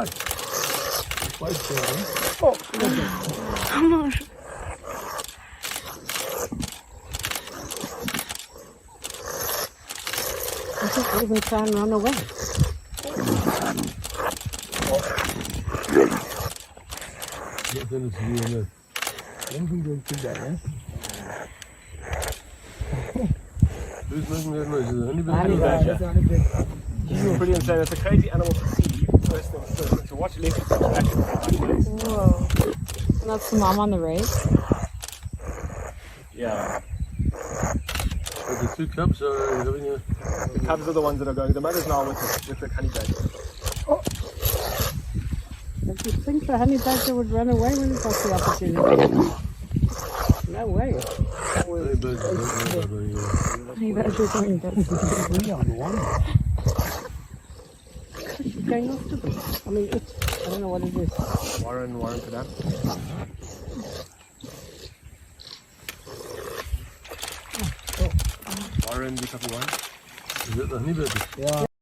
Oh, come on. I think we're going to try and run away. Dan is hier anything going to that, yeah? Dus nothing there, no, it's a honey badger. He's pretty insane. It's a crazy animal to see. First things first. To watch leopards actually nice. Whoa. And that's the mom on the right. Yeah. But the two cubs are having a... The cubs are the ones that are going. The mother's now with the honey badger. Did you think the honey badger would run away when it got the opportunity? No way. Honey badger don't know about running away. Honey badger's going down. Really on one. She's going after them. I mean, I don't know what it is. Warren for that. Warren, the couple one. Is it the honey badger? Yeah.